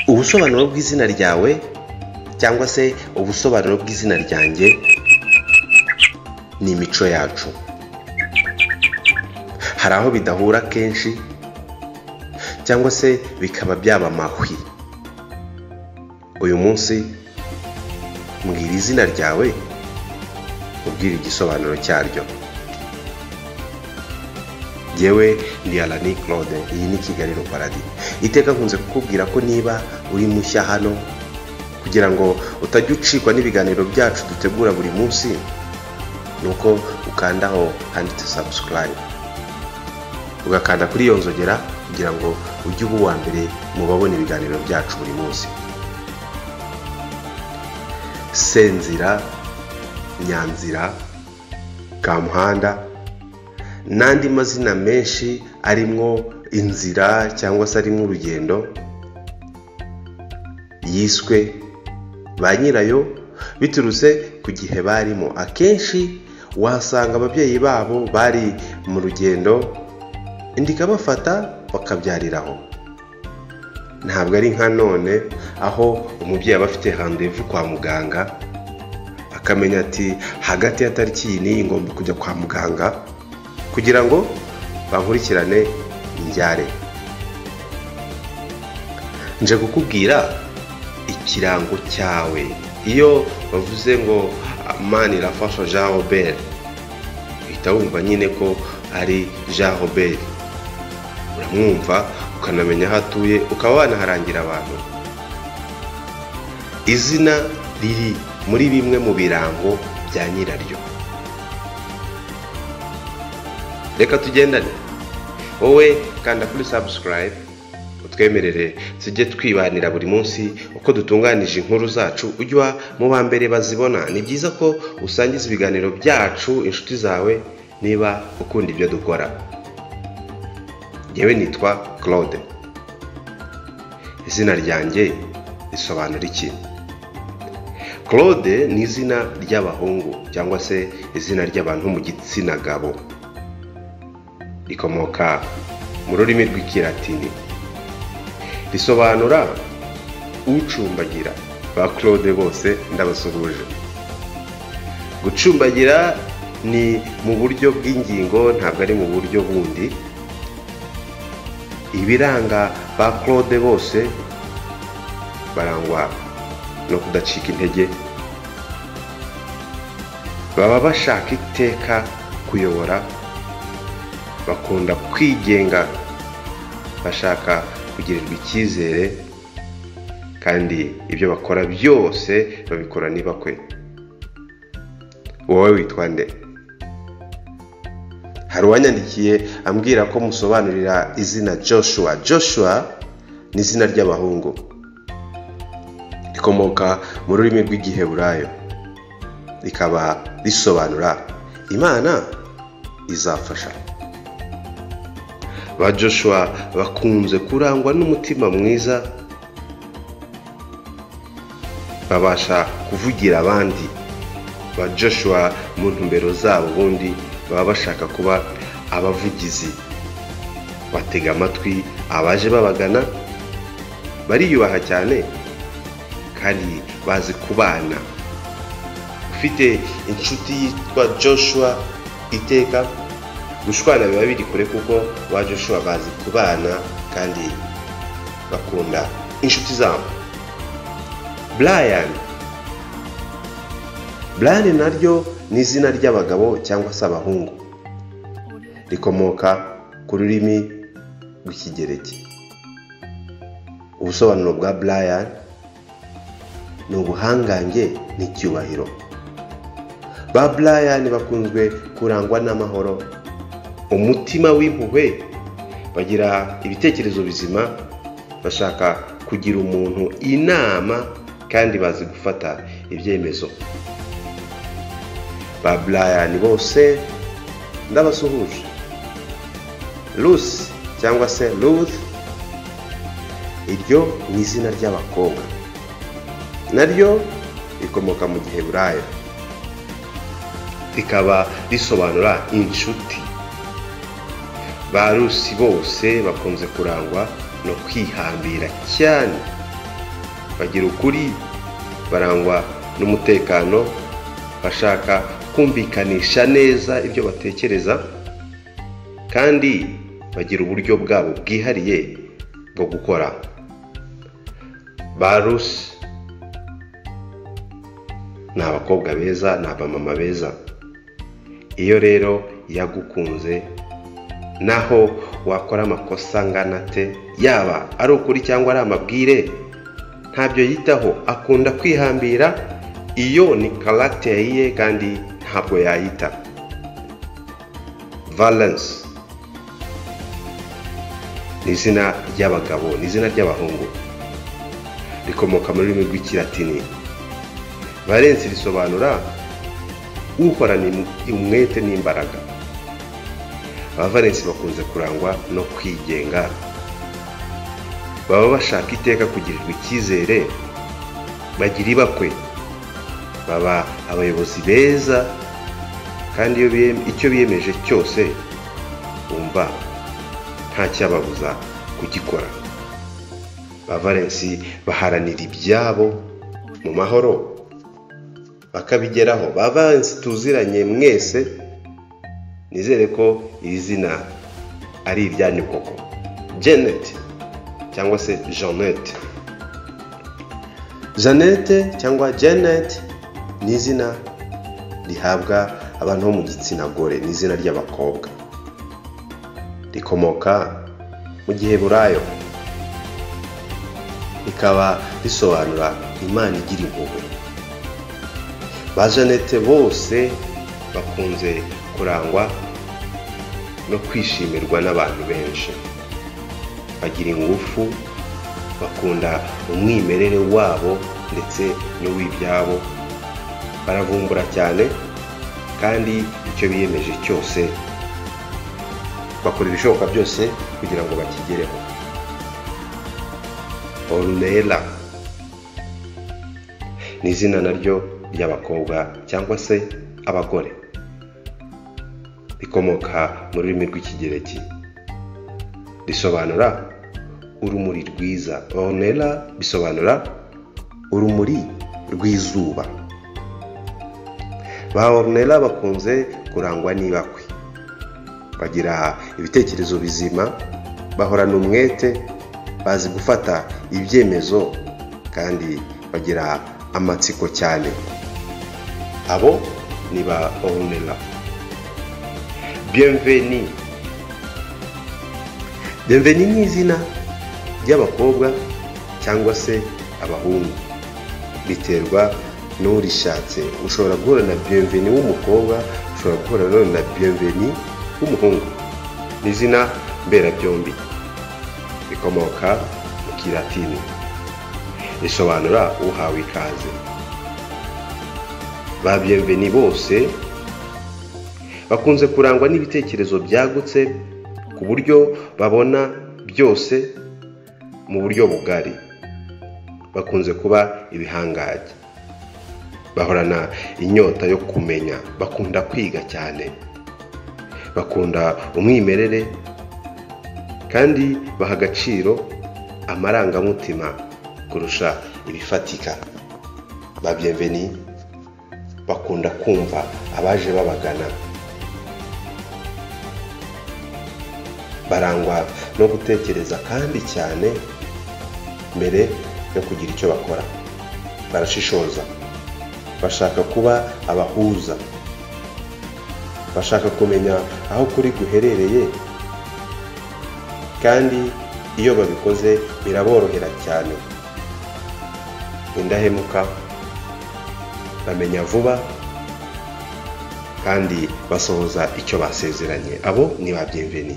Ubusobanuro bw'izina ryawe cyangwa se ubusobanuro bw'izina ryanjye ni imico yacu. Hari aho bidahura kenshi cyangwa se bikaba byaba mahwi. Uyu munsi mbwira izina ryawe, ubwira igisobanuro cyaryo. Jewe ndi Alani Claude, iyi ni Kigali Paradis. Iteka nkunze kukubwira ko niba uri mushya hano, kugira ngo utajya ucikwa n'ibiganiro byacu dutegura buri munsi, nuko ukandaho handitse subscribe, ugakanda kuri iyo nzogera kugira ngo ujye uba uwa mbere mu babona ibiganiro byacu buri munsi. Senzira, Nyanzira, Kamuhanda n'andi mazina menshi arimwo inzira cyangwa se arimwo urugendo yiswe ba nyirayo biturutse ku gihe barimo. Akenshi wasanga ababyeyi babo bari mu rugendo, indika bafata bakabyariraho. Ntabwo ari nka none aho umubyeyi aba afite rendez-vous kwa muganga, akamenya ati hagati ya tariki iyi n'iyi ngomba kujya kwa muganga kugira ngo bankurikirane njyare. Nje kukubwira ikirango cyawe. Iyo bavuze ngo Manirafasha Jean Robert, uhita wumva nyine ko ari Jean Robert. Uramwumva ukanamenya aho atuye, ukaba wanaharangira abantu. Izina riri muri bimwe mu birango bya nyiraryo. Reka tugendane. Wowe kanda kuri subscribe, utwemerere tujye twibanira buri munsi uko dutunganije inkuru zacu, ujya mu ba mbere bazibona. Ni byiza ko usangiza ibiganiro byacu inshuti zawe niba ukunda ibyo dukora. Yewe nitwa Claude. Izina ryanjye risobanura iki? Claude ni izina ry'abahungu cyangwa se izina ry'abantu mu gitsina gabo. Rikomoka mu rurimi rw'Ikilatini, risobanura ucumbagira. Ba Claude bose ndabasuhuje. Gucumbagira ni mu buryo bw'ingingo, ntabwo ari mu buryo bundi. Ibiranga ba Claude bose barangwa no kudacika intege, baba bashaka iteka kuyobora, bakunda kwigenga, bashaka kugirirwa icyizere, kandi ibyo bakora byose babikora nibakwe. Wowe witwa nde? Hari uwanyandikiye ambwira ko musobanurira izina Joshua. Joshua ni izina ry'abahungu, rikomoka mu rurimi rw'Igiheburayo, rikaba risobanura Imana izafasha. Ba Joshua bakunze kurangwa n'umutima mwiza, babasha kuvugira abandi. Ba Joshua mu ntumbero zabo ubundi baba bashaka kuba abavugizi, batega amatwi abaje babagana, bariyubaha cyane kandi bazi kubana. Ufite inshuti yitwa Joshua, iteka gushwana biba biri kure, kuko ba Joshua bazi kubana kandi bakunda inshuti zabo. Brian naryo ni izina ry'abagabo cyangwa se abahungu, rikomoka ku rurimi rw'Ikigereki. Ubusobanuro bwa Brian ni ubuhangange n'icyubahiro. Ba Brian bakunzwe kurangwa n'amahoro, umutima w'impuhwe, bagira ibitekerezo bizima, bashaka kugira umuntu inama kandi bazi gufata ibyemezo. Ba Brian bose ndabasuhuje. Lucy cyangwa se Ruth, iryo ni izina ry'abakobwa, naryo rikomoka mu Giheburayo, rikaba risobanura inshuti. Ba Rusi bose bakunze kurangwa no kwihambira cyane, bagira ukuri, barangwa n'umutekano, bashaka kumvikanisha neza ibyo batekereza, kandi bagira uburyo bwabo bwihariye bwo gukora. Ba Rusi ni abakobwa beza, ni abamama beza. Iyo rero yagukunze, naho wakora amakosa angana te, yaba ari ukuri cyangwa ari amabwire, ntabyo yitaho. Akunda kwihambira. Iyo ni character ye kandi ntabwo yayita. Valence ni izina ry'abagabo, ni izina ry'abahungu, rikomoka mu rurimi rw'Ikilatini. Valence risobanura uhorana umwete n'imbaraga. Aba Valence bakunze kurangwa no kwigenga, baba bashaka iteka kugirirwa icyizere, bagira ibakwe, baba abayobozi beza, kandi icyo biyemeje cyose bumva nta cyababuza kugikora. Ba Valence baharanira ibyabo mu mahoro bakabigeraho. Ba Valence tuziranye mwese, nizere ko iri zina ari iryanyu koko. Jeannette cyangwa se Jeannette. Jeannette cyangwa Jeannette ni izina rihabwa abantu bo mu gitsina gore, ni izina ry'abakobwa, rikomoka mu Giheburayo, rikaba risobanura Imana igira impuhwe. Ba Jeannette bose bakunze kurangwa no kwishimirwa n'abantu benshi, bagira ingufu, bakunda umwimerere wabo ndetse n'uw'ibyabo, baravumbura cyane, kandi icyo biyemeje cyose bakora ibishoboka byose kugira ngo bakigereho. Ornella ni izina naryo ry'abakobwa cyangwa se abagore, rikomoka mu rurimi rw'Ikigereki, risobanura urumuri rwiza. Ornella bisobanura urumuri rw'izuba. Ba Ornella bakunze kurangwa n'ibakwe, bagira ibitekerezo bizima, bahorana umwete, bazi gufata ibyemezo, kandi bagira amatsiko cyane. Abo ni ba Ornella. Bienvenue. Bienvenue ni izina ry'abakobwa cyangwa se abahungu, biterwa n'urishatse. Ushobora guhura na Bienvenue w'umukobwa, ushobora guhura na Bienvenue w'umuhungu. Ni izina mberabyombi, rikomoka mu Kilatini, risobanura uhawe ikaze. Ba Bienvenue bose bakunze kurangwa n'ibitekerezo byagutse, ku buryo babona byose mu buryo bugari. Bakunze kuba ibihangaje, bahorana inyota yo kumenya, bakunda kwiga cyane, bakunda umwimerere, kandi baha agaciro amarangamutima kurusha ibifatika. Ba Bienvenue bakunda kumva abaje babagana, barangwa no gutekereza kandi cyane mbere yo kugira icyo bakora. Barashishoza, bashaka kuba abahuza, bashaka kumenya aho kuri guherereye, kandi iyo babikoze biraborohera cyane. Indahemuka, bamenya vuba, kandi basohoza icyo basezeranye. Abo ni ba Bienvenue.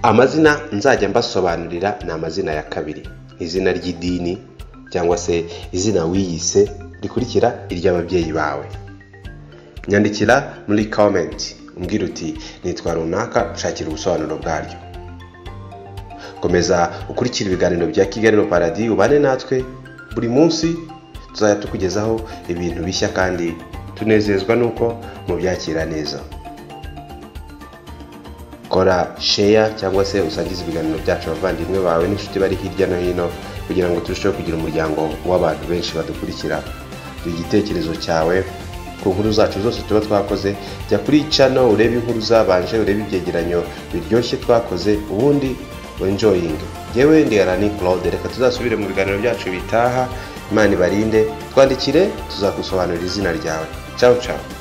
Amazina nzajya mbasobanurira ni amazina ya kabiri, izina ry'idini cyangwa se izina wiyise rikurikira iry'ababyeyi bawe. Nyandikira muri comment umbwira uti nitwa runaka, shakira ubusobanuro bwaryo. Komeza ukurikira ibiganiro bya Kigali no Paradis, ubane natwe buri munsi. Tuzajya tukugezaho ibintu bishya kandi tunezezwa nuko mubyakira neza. Kora share cyangwa se usangize ibiganiro byacu abavandimwe bawe n'inshuti bari hirya no hino kugira ngo turusheho kugira umuryango w'abantu benshi badukurikira. Igitekerezo cyawe ku nkuru zacu zose tuba twakoze, jya kuri channel urebe inkuru zabanje, urebe ibyegeranyo biryoshye twakoze, ubundi enjoying. Yewe ndi Arani Claude, reka tuzasubire mu biganiro byacu bitaha. Imana ibarinde, twandikire tuzagusobanurira izina ryawe. Ciao ciao.